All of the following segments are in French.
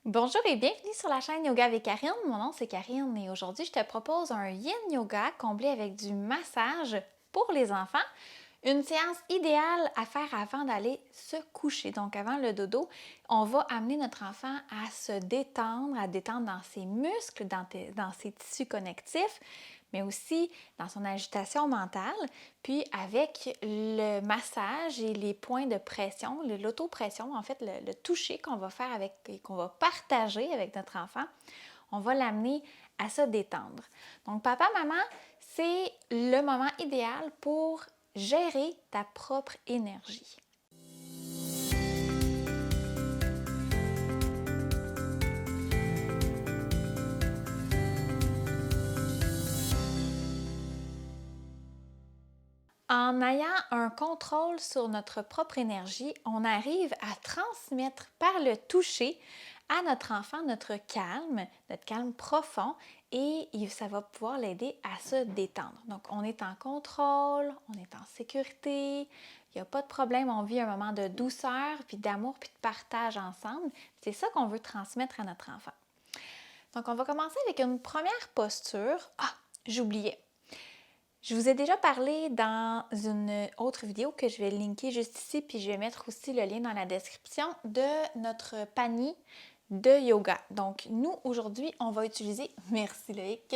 Bonjour et bienvenue sur la chaîne Yoga avec Karine. Mon nom c'est Karine et aujourd'hui je te propose un Yin Yoga comblé avec du massage pour les enfants. Une séance idéale à faire avant d'aller se coucher. Donc avant le dodo, on va amener notre enfant à se détendre, à détendre dans ses muscles, dans ses tissus connectifs, mais aussi dans son agitation mentale. Puis avec le massage et les points de pression, l'autopression, en fait, le toucher qu'on va faire qu'on va partager avec notre enfant, on va l'amener à se détendre. Donc, papa, maman, c'est le moment idéal pour gérer ta propre énergie. En ayant un contrôle sur notre propre énergie, on arrive à transmettre par le toucher à notre enfant notre calme profond et ça va pouvoir l'aider à se détendre. Donc, on est en contrôle, on est en sécurité, il n'y a pas de problème, on vit un moment de douceur, puis d'amour, puis de partage ensemble. C'est ça qu'on veut transmettre à notre enfant. Donc, on va commencer avec une première posture. Ah, j'oubliais. Je vous ai déjà parlé dans une autre vidéo que je vais linker juste ici, puis je vais mettre aussi le lien dans la description de notre panier de yoga. Donc, nous, aujourd'hui, on va utiliser, merci Loïc,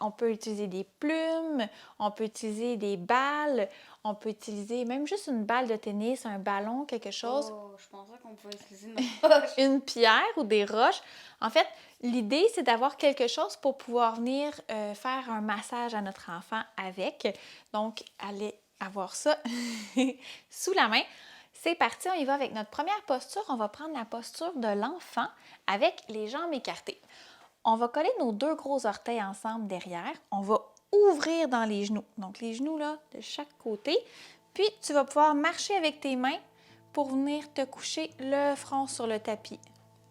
on peut utiliser des plumes, on peut utiliser des balles, on peut utiliser même juste une balle de tennis, un ballon, quelque chose. Oh, je pensais qu'on pouvait utiliser notre poche. Une pierre ou des roches. En fait, l'idée, c'est d'avoir quelque chose pour pouvoir venir faire un massage à notre enfant avec. Donc, allez avoir ça sous la main. C'est parti, on y va avec notre première posture. On va prendre la posture de l'enfant avec les jambes écartées. On va coller nos deux gros orteils ensemble derrière. On va ouvrir dans les genoux. Donc, les genoux là, de chaque côté. Puis, tu vas pouvoir marcher avec tes mains pour venir te coucher le front sur le tapis.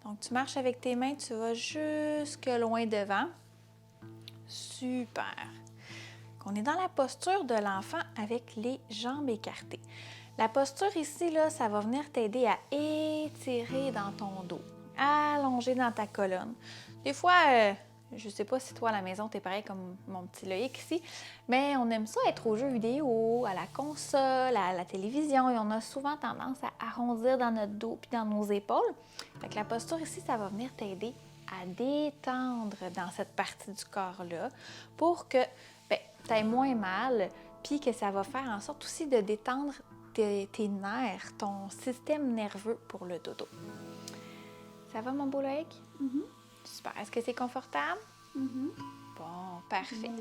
Donc, tu marches avec tes mains, tu vas jusque loin devant. Super! On est dans la posture de l'enfant avec les jambes écartées. La posture ici, là, ça va venir t'aider à étirer dans ton dos, allonger dans ta colonne. Des fois, je ne sais pas si toi à la maison, tu es pareil comme mon petit Loïc ici, mais on aime ça être aux jeux vidéo, à la console, à la télévision, et on a souvent tendance à arrondir dans notre dos puis dans nos épaules. Fait que la posture ici, ça va venir t'aider à détendre dans cette partie du corps-là pour que tu aies moins mal, puis que ça va faire en sorte aussi de détendre tes nerfs, ton système nerveux pour le dodo. Ça va, mon beau Loïc? Super. Est-ce que c'est confortable? Bon, parfait.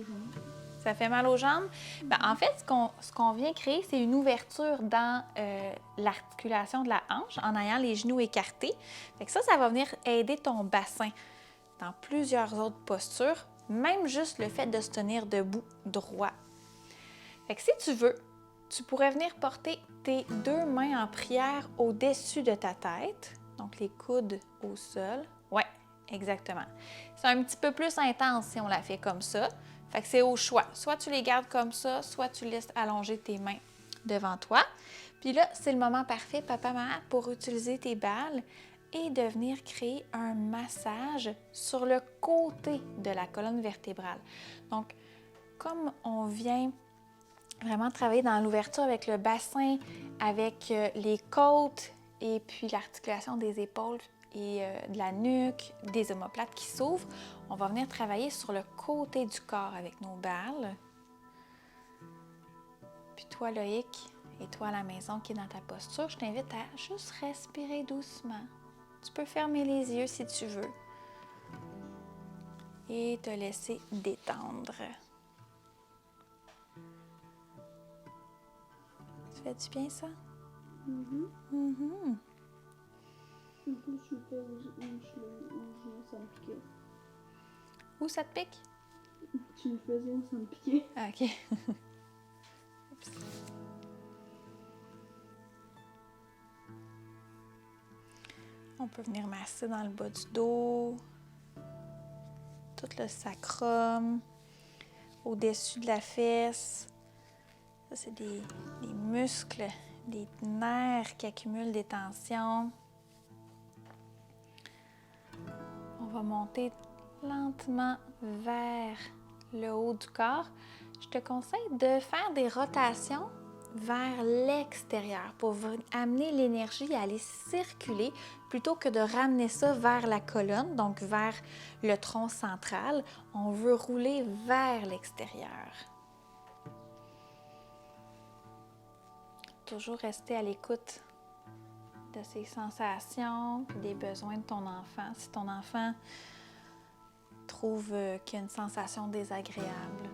Ça fait mal aux jambes? Ben, en fait, ce qu'on vient créer, c'est une ouverture dans l'articulation de la hanche en ayant les genoux écartés. Fait que ça va venir aider ton bassin dans plusieurs autres postures, même juste le fait de se tenir debout droit. Fait que si tu veux, tu pourrais venir porter tes deux mains en prière au-dessus de ta tête, donc les coudes au sol. Ouais, exactement. C'est un petit peu plus intense si on la fait comme ça. Fait que c'est au choix. Soit tu les gardes comme ça, soit tu laisses allonger tes mains devant toi. Puis là, c'est le moment parfait, papa, maman, pour utiliser tes balles et de venir créer un massage sur le côté de la colonne vertébrale. Donc, comme on vient vraiment travailler dans l'ouverture avec le bassin, avec les côtes et puis l'articulation des épaules et de la nuque, des omoplates qui s'ouvrent, on va venir travailler sur le côté du corps avec nos balles. Puis toi, Loïc, et toi à la maison qui est dans ta posture, je t'invite à juste respirer doucement. Tu peux fermer les yeux si tu veux et te laisser détendre. Ça fait du bien, ça? Mm-hmm. En plus, je fais au genou, ça me piquait. Où ça te pique? Tu le faisais, ça me piquait. Ah, OK. On peut venir masser dans le bas du dos, tout le sacrum, au-dessus de la fesse. Ça, c'est des muscles, des nerfs qui accumulent des tensions. va monter lentement vers le haut du corps. Je te conseille de faire des rotations vers l'extérieur pour amener l'énergie à aller circuler plutôt que de ramener ça vers la colonne, donc vers le tronc central. On veut rouler vers l'extérieur. Toujours rester à l'écoute de ces sensations, des besoins de ton enfant. Si ton enfant trouve qu'il y a une sensation désagréable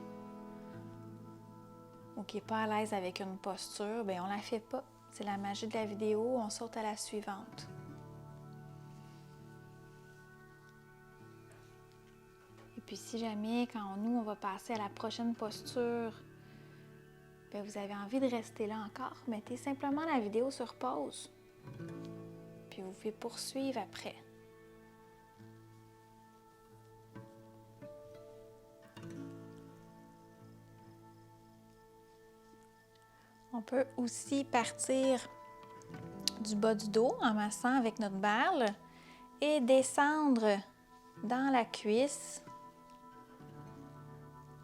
ou qu'il n'est pas à l'aise avec une posture, bien on ne la fait pas. C'est la magie de la vidéo, on saute à la suivante. Et puis si jamais, quand on va passer à la prochaine posture, bien, vous avez envie de rester là encore, mettez simplement la vidéo sur pause. Puis vous pouvez poursuivre après. On peut aussi partir du bas du dos en massant avec notre balle et descendre dans la cuisse.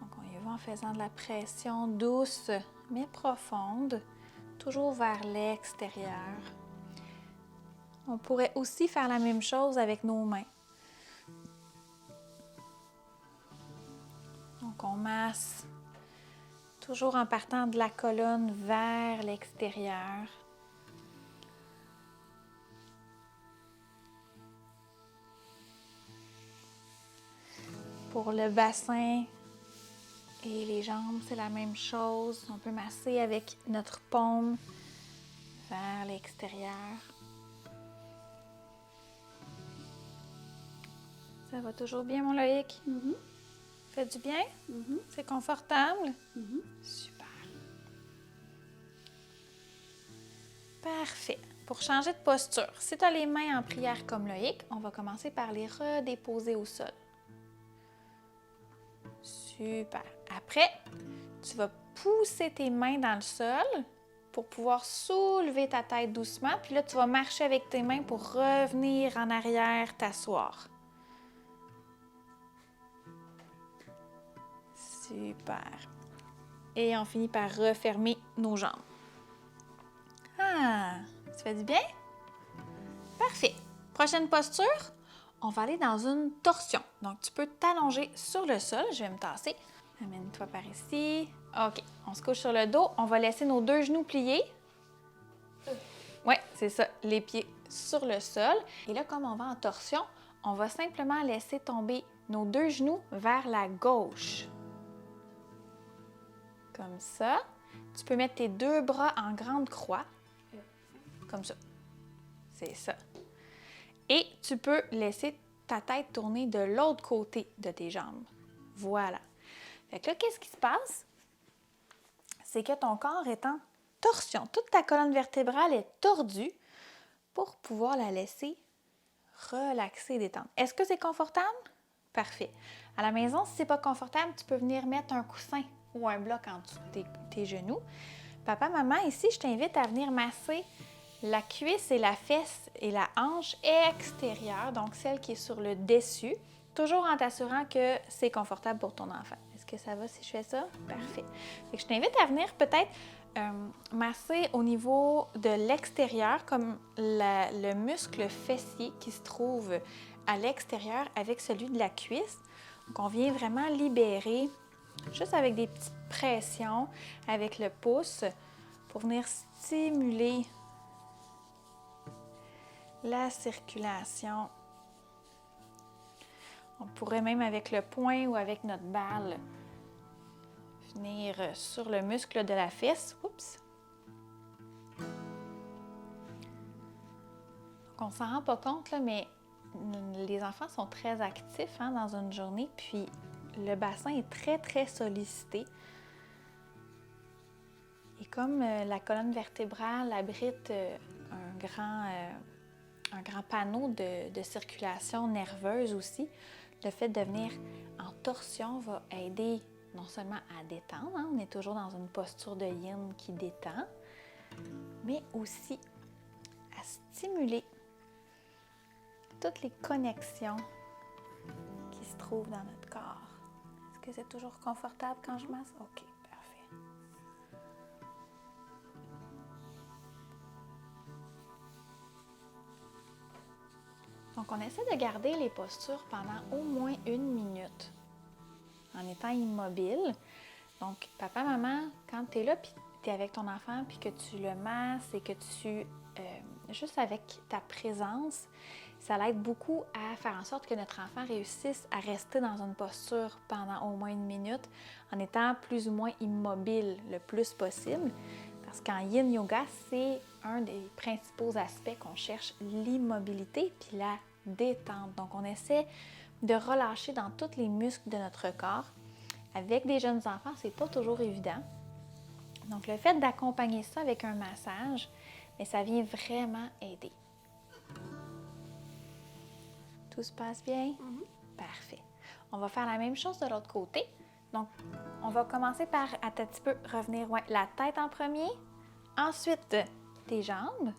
Donc on y va en faisant de la pression douce mais profonde, toujours vers l'extérieur. On pourrait aussi faire la même chose avec nos mains. Donc on masse toujours en partant de la colonne vers l'extérieur. Pour le bassin et les jambes, c'est la même chose. On peut masser avec notre paume vers l'extérieur. Ça va toujours bien, mon Loïc? Fait du bien? C'est confortable? Super. Parfait. Pour changer de posture, si tu as les mains en prière comme Loïc, on va commencer par les redéposer au sol. Super. Après, tu vas pousser tes mains dans le sol pour pouvoir soulever ta tête doucement. Puis là, tu vas marcher avec tes mains pour revenir en arrière, t'asseoir. Super. Et on finit par refermer nos jambes. Ah, ça fait du bien? Parfait. Prochaine posture, on va aller dans une torsion. Donc, tu peux t'allonger sur le sol. Je vais me tasser. Amène-toi par ici. OK. On se couche sur le dos. On va laisser nos deux genoux pliés. Oui, c'est ça. Les pieds sur le sol. Et là, comme on va en torsion, on va simplement laisser tomber nos deux genoux vers la gauche. Comme ça. Tu peux mettre tes deux bras en grande croix. Comme ça. C'est ça. Et tu peux laisser ta tête tourner de l'autre côté de tes jambes. Voilà. Fait que là, qu'est-ce qui se passe? C'est que ton corps est en torsion. Toute ta colonne vertébrale est tordue pour pouvoir la laisser relaxer et détendre. Est-ce que c'est confortable? Parfait. À la maison, si c'est pas confortable, tu peux venir mettre un coussin ou un bloc en dessous de tes genoux. Papa, maman, ici, je t'invite à venir masser la cuisse et la fesse et la hanche extérieure, donc celle qui est sur le dessus, toujours en t'assurant que c'est confortable pour ton enfant. Est-ce que ça va si je fais ça? Parfait. Fait que je t'invite à venir peut-être masser au niveau de l'extérieur, comme le muscle fessier qui se trouve à l'extérieur avec celui de la cuisse. Donc, on vient vraiment libérer, juste avec des petites pressions, avec le pouce, pour venir stimuler la circulation. On pourrait même avec le poing ou avec notre balle venir sur le muscle de la fesse. Oups! On ne s'en rend pas compte, là, mais les enfants sont très actifs dans une journée, puis le bassin est très, très sollicité. Et comme la colonne vertébrale abrite un grand panneau de circulation nerveuse aussi, le fait de venir en torsion va aider non seulement à détendre, on est toujours dans une posture de yin qui détend, mais aussi à stimuler toutes les connexions retrouve dans notre corps. Est-ce que c'est toujours confortable quand je masse? OK, parfait. Donc, on essaie de garder les postures pendant au moins 1 minute en étant immobile. Donc, papa, maman, quand tu es là, puis tu es avec ton enfant, puis que tu le masses et que tu... juste avec ta présence, ça l'aide beaucoup à faire en sorte que notre enfant réussisse à rester dans une posture pendant au moins 1 minute en étant plus ou moins immobile le plus possible. Parce qu'en Yin Yoga, c'est un des principaux aspects qu'on cherche, l'immobilité puis la détente. Donc, on essaie de relâcher dans tous les muscles de notre corps. Avec des jeunes enfants, c'est pas toujours évident. Donc, le fait d'accompagner ça avec un massage, mais ça vient vraiment aider. Tout se passe bien? Parfait. On va faire la même chose de l'autre côté. Donc, on va commencer par, un petit peu, revenir la tête en premier. Ensuite, tes jambes.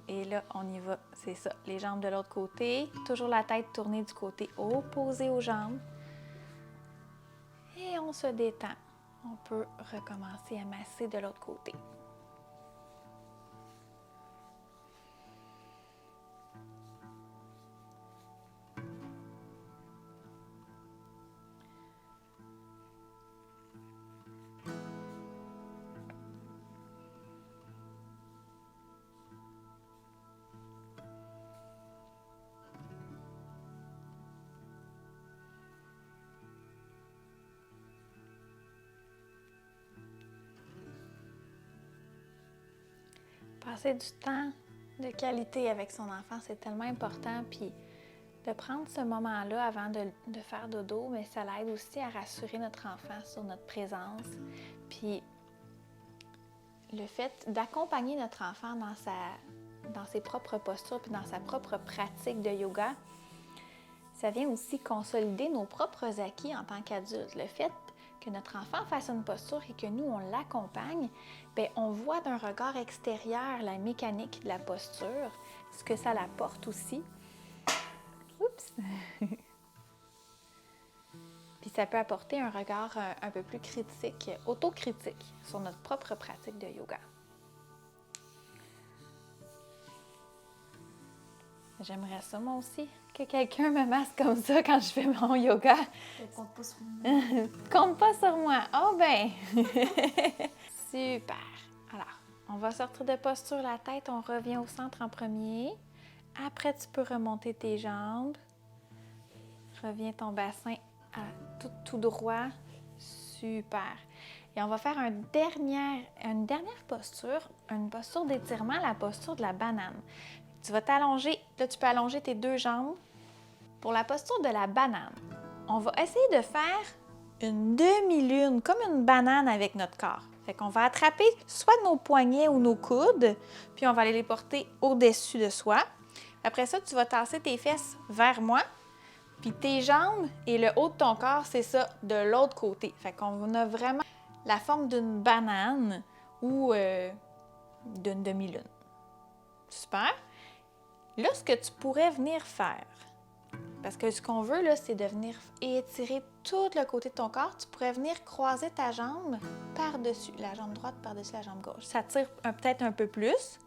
Et là, on y va. C'est ça, les jambes de l'autre côté. Toujours la tête tournée du côté opposé aux jambes. Et on se détend. On peut recommencer à masser de l'autre côté. Passer du temps de qualité avec son enfant, c'est tellement important. Puis de prendre ce moment-là avant de faire dodo, mais ça l'aide aussi à rassurer notre enfant sur notre présence. Puis le fait d'accompagner notre enfant dans ses propres postures puis dans sa propre pratique de yoga, ça vient aussi consolider nos propres acquis en tant qu'adulte. Le fait que notre enfant fasse une posture et que nous, on l'accompagne, bien, on voit d'un regard extérieur la mécanique de la posture, ce que ça l'apporte aussi. Oups! Puis ça peut apporter un regard un peu plus critique, autocritique sur notre propre pratique de yoga. J'aimerais ça, moi aussi, que quelqu'un me masse comme ça quand je fais mon yoga. Compte pas sur moi. Compte pas sur moi. Oh ben! Super! Alors, on va sortir de posture la tête, on revient au centre en premier. Après, tu peux remonter tes jambes. Reviens ton bassin à tout droit. Super! Et on va faire une dernière posture, une posture d'étirement, la posture de la banane. Tu vas t'allonger, là tu peux allonger tes 2 jambes. Pour la posture de la banane, on va essayer de faire une demi-lune, comme une banane avec notre corps. Fait qu'on va attraper soit nos poignets ou nos coudes, puis on va aller les porter au-dessus de soi. Après ça, tu vas tasser tes fesses vers moi, puis tes jambes et le haut de ton corps, c'est ça, de l'autre côté. Fait qu'on a vraiment la forme d'une banane ou d'une demi-lune. Super! Là, ce que tu pourrais venir faire, parce que ce qu'on veut, là, c'est de venir étirer tout le côté de ton corps, tu pourrais venir croiser ta jambe par-dessus, la jambe droite par-dessus la jambe gauche. Ça tire peut-être un peu plus.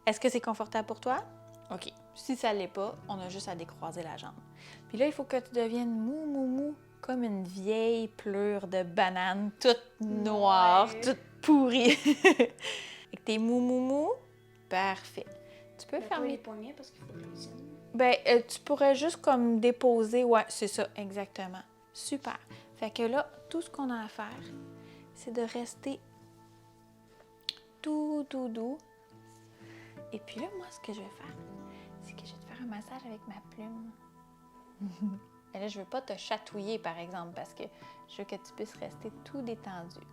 Est-ce que c'est confortable pour toi? OK. Si ça ne l'est pas, on a juste à décroiser la jambe. Puis là, il faut que tu deviennes mou, comme une vieille pleure de banane, toute noire, toute pourrie. Fait que t'es mou. Parfait. Tu peux fermer les poignets parce qu'il faut que je tienne. Ben, tu pourrais juste comme déposer, ouais, c'est ça, exactement. Super. Fait que là, tout ce qu'on a à faire, c'est de rester tout doux. Et puis là, moi, ce que je vais faire, c'est que je vais te faire un massage avec ma plume. Et là, je veux pas te chatouiller, par exemple, parce que je veux que tu puisses rester tout détendu.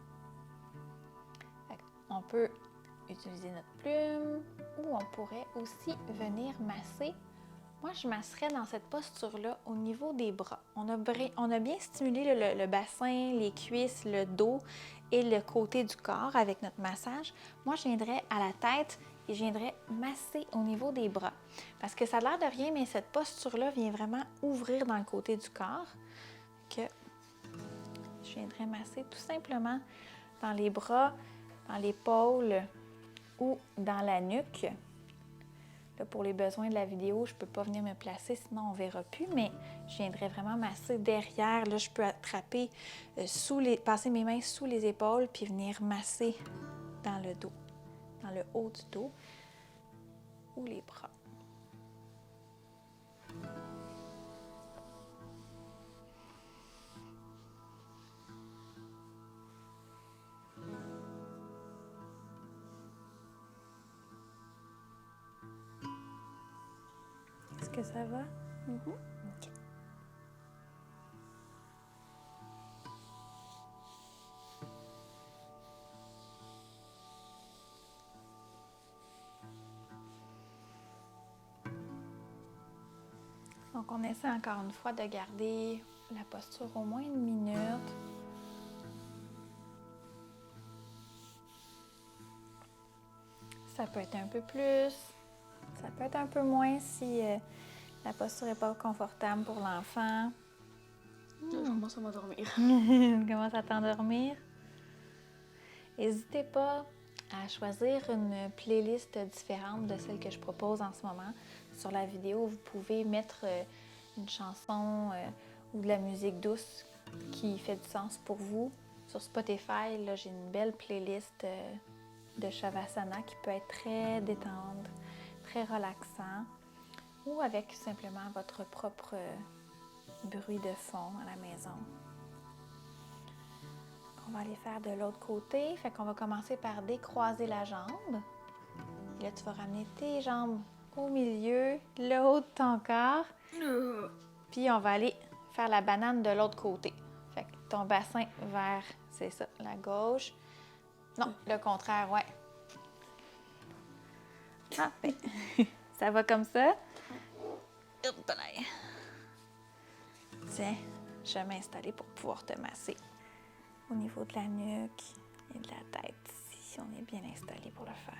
Fait on peut utiliser notre plume ou on pourrait aussi venir masser. Moi, je masserais dans cette posture-là au niveau des bras. On a bien stimulé le bassin, les cuisses, le dos et le côté du corps avec notre massage. Moi, je viendrais à la tête et je viendrai masser au niveau des bras. Parce que ça a l'air de rien, mais cette posture-là vient vraiment ouvrir dans le côté du corps. Que je viendrai masser tout simplement dans les bras, dans l'épaule ou dans la nuque. Là, pour les besoins de la vidéo, je ne peux pas venir me placer, sinon on ne verra plus, mais je viendrai vraiment masser derrière. Là, je peux attraper, passer mes mains sous les épaules puis venir masser dans le dos, dans le haut du dos ou les bras. Est-ce que ça va? Mhm. OK. Donc, on essaie encore une fois de garder la posture au moins 1 minute. Ça peut être un peu plus, ça peut être un peu moins si la posture n'est pas confortable pour l'enfant. Je commence à m'endormir. Tu commences à t'endormir. N'hésitez pas à choisir une playlist différente de celle que je propose en ce moment. Sur la vidéo, vous pouvez mettre une chanson ou de la musique douce qui fait du sens pour vous. Sur Spotify, là, j'ai une belle playlist de Shavasana qui peut être très détente, très relaxant, ou avec simplement votre propre bruit de fond à la maison. On va aller faire de l'autre côté. Fait qu'on va commencer par décroiser la jambe. Et là, tu vas ramener tes jambes au milieu, le haut de ton corps. Puis on va aller faire la banane de l'autre côté. Fait que ton bassin vers, c'est ça, la gauche. Non, le contraire, ouais. Parfait. Ça va comme ça? Tiens, je vais m'installer pour pouvoir te masser au niveau de la nuque et de la tête, si on est bien installé pour le faire.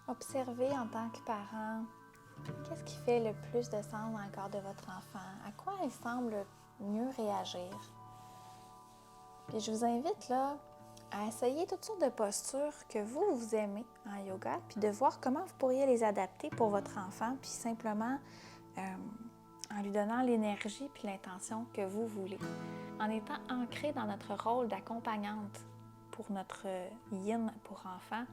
Observez en tant que parent, qu'est-ce qui fait le plus de sens dans le corps de votre enfant? À quoi il semble mieux réagir? Puis je vous invite là à essayer toutes sortes de postures que vous aimez en yoga, puis de voir comment vous pourriez les adapter pour votre enfant, puis simplement en lui donnant l'énergie puis l'intention que vous voulez. En étant ancré dans notre rôle d'accompagnante pour notre yin pour enfant,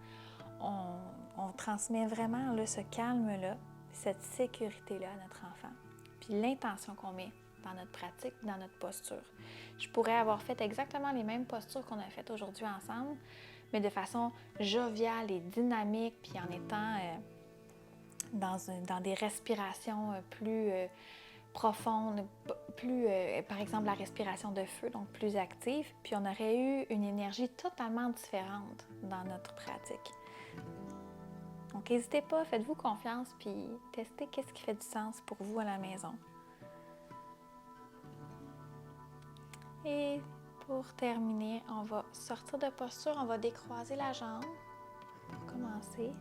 on transmet vraiment là, ce calme-là, cette sécurité-là à notre enfant. Puis l'intention qu'on met dans notre pratique, dans notre posture. Je pourrais avoir fait exactement les mêmes postures qu'on a faites aujourd'hui ensemble, mais de façon joviale et dynamique, puis en étant dans des respirations plus profondes, plus, par exemple, la respiration de feu, donc plus active, puis on aurait eu une énergie totalement différente dans notre pratique. Donc, n'hésitez pas, faites-vous confiance, puis testez qu'est-ce qui fait du sens pour vous à la maison. Et pour terminer, on va sortir de posture, on va décroiser la jambe pour commencer.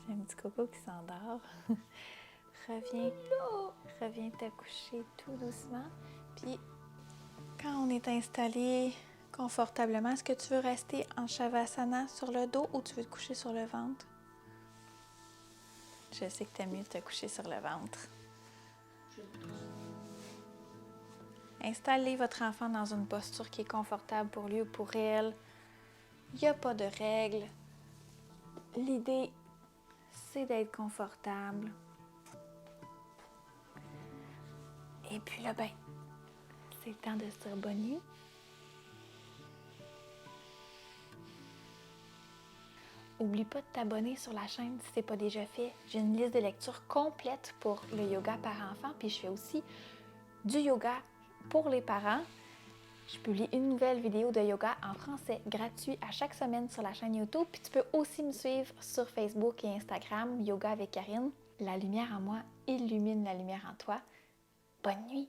J'ai un petit coco qui s'endort. Reviens te coucher tout doucement. Puis, quand on est installé confortablement, est-ce que tu veux rester en Shavasana sur le dos ou tu veux te coucher sur le ventre? Je sais que tu aimes mieux te coucher sur le ventre. Installez votre enfant dans une posture qui est confortable pour lui ou pour elle. Il n'y a pas de règles. L'idée, c'est d'être confortable. Et puis là, c'est le temps de se dire bonne nuit. Oublie pas de t'abonner sur la chaîne si ce n'est pas déjà fait. J'ai une liste de lecture complète pour le yoga par enfant, puis je fais aussi du yoga pour les parents. Je publie une nouvelle vidéo de yoga en français gratuit à chaque semaine sur la chaîne YouTube. Puis tu peux aussi me suivre sur Facebook et Instagram, Yoga avec Karine. La lumière en moi illumine la lumière en toi. Bonne nuit!